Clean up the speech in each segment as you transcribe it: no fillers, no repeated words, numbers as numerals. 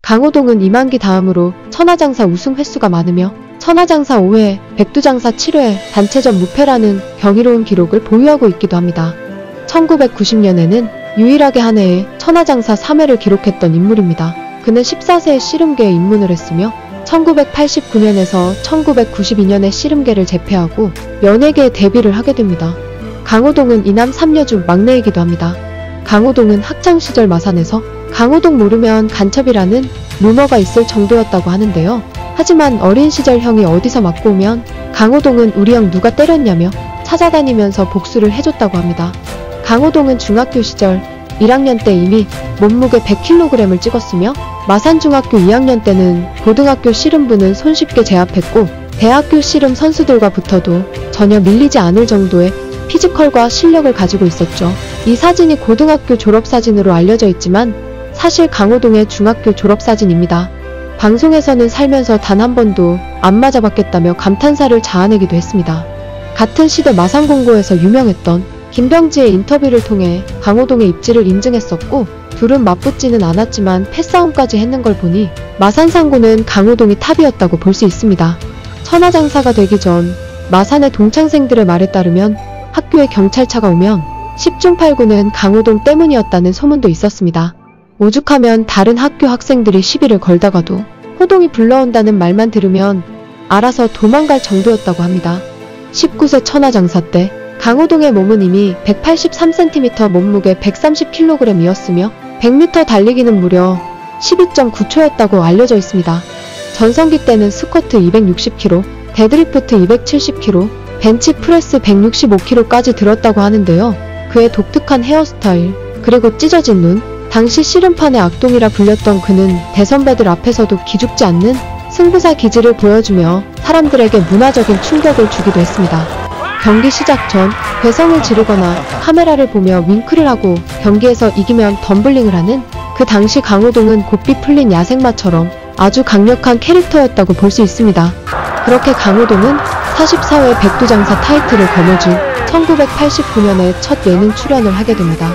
강호동은 이만기 다음으로 천하장사 우승 횟수가 많으며 천하장사 5회, 백두장사 7회, 단체전 무패라는 경이로운 기록을 보유하고 있기도 합니다. 1990년에는 유일하게 한 해에 천하장사 3회를 기록했던 인물입니다. 그는 14세에 씨름계에 입문을 했으며 1989년에서 1992년에 씨름계를 제패하고 연예계에 데뷔를 하게 됩니다. 강호동은 이남 3녀 막내이기도 합니다. 강호동은 학창시절 마산에서 강호동 모르면 간첩이라는 루머가 있을 정도였다고 하는데요. 하지만 어린 시절 형이 어디서 맞고 오면 강호동은 우리 형 누가 때렸냐며 찾아다니면서 복수를 해줬다고 합니다. 강호동은 중학교 시절 1학년 때 이미 몸무게 100kg을 찍었으며 마산중학교 2학년 때는 고등학교 씨름부는 손쉽게 제압했고 대학교 씨름 선수들과 붙어도 전혀 밀리지 않을 정도의 피지컬과 실력을 가지고 있었죠. 이 사진이 고등학교 졸업사진으로 알려져 있지만 사실 강호동의 중학교 졸업사진입니다. 방송에서는 살면서 단 한 번도 안 맞아봤겠다며 감탄사를 자아내기도 했습니다. 같은 시대 마산공고에서 유명했던 김병지의 인터뷰를 통해 강호동의 입지를 인증했었고 둘은 맞붙지는 않았지만 패싸움까지 했는 걸 보니 마산상고는 강호동이 탑이었다고 볼 수 있습니다. 천하장사가 되기 전 마산의 동창생들의 말에 따르면 학교에 경찰차가 오면 10중 8구는 강호동 때문이었다는 소문도 있었습니다. 오죽하면 다른 학교 학생들이 시비를 걸다가도 호동이 불러온다는 말만 들으면 알아서 도망갈 정도였다고 합니다. 19세 천하장사 때 강호동의 몸은 이미 183cm 몸무게 130kg이었으며 100m 달리기는 무려 12.9초였다고 알려져 있습니다. 전성기 때는 스쿼트 260kg, 데드리프트 270kg, 벤치 프레스 165kg까지 들었다고 하는데요. 그의 독특한 헤어스타일, 그리고 찢어진 눈, 당시 씨름판의 악동이라 불렸던 그는 대선배들 앞에서도 기죽지 않는 승부사 기질을 보여주며 사람들에게 문화적인 충격을 주기도 했습니다. 경기 시작 전 괴성을 지르거나 카메라를 보며 윙크를 하고 경기에서 이기면 덤블링을 하는 그 당시 강호동은 곱비 풀린 야생마처럼 아주 강력한 캐릭터였다고 볼 수 있습니다. 그렇게 강호동은 44회 백두장사 타이틀을 거머쥔 1989년에 첫 예능 출연을 하게 됩니다.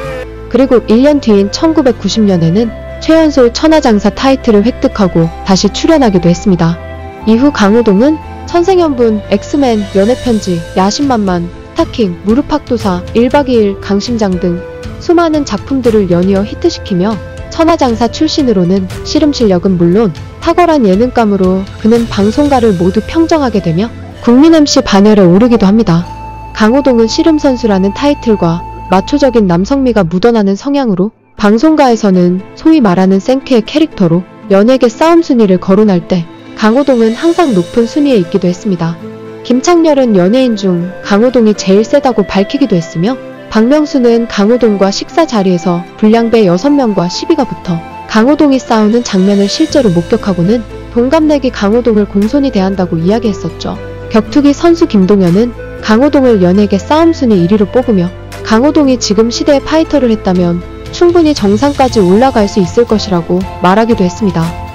그리고 1년 뒤인 1990년에는 최연소 천하장사 타이틀을 획득하고 다시 출연하기도 했습니다. 이후 강호동은 천생연분, 엑스맨, 연애편지, 야심만만, 스타킹, 무릎팍도사, 1박 2일, 강심장 등 수많은 작품들을 연이어 히트시키며 천하장사 출신으로는 씨름 실력은 물론 탁월한 예능감으로 그는 방송가를 모두 평정하게 되며 국민 MC 반열에 오르기도 합니다. 강호동은 씨름선수라는 타이틀과 마초적인 남성미가 묻어나는 성향으로 방송가에서는 소위 말하는 생쾌의 캐릭터로 연예계 싸움 순위를 거론할 때 강호동은 항상 높은 순위에 있기도 했습니다. 김창렬은 연예인 중 강호동이 제일 세다고 밝히기도 했으며 박명수는 강호동과 식사 자리에서 불량배 6명과 시비가 붙어 강호동이 싸우는 장면을 실제로 목격하고는 동갑내기 강호동을 공손히 대한다고 이야기했었죠. 격투기 선수 김동현은 강호동을 연예계 싸움 순위 1위로 뽑으며 강호동이 지금 시대의 파이터를 했다면 충분히 정상까지 올라갈 수 있을 것이라고 말하기도 했습니다.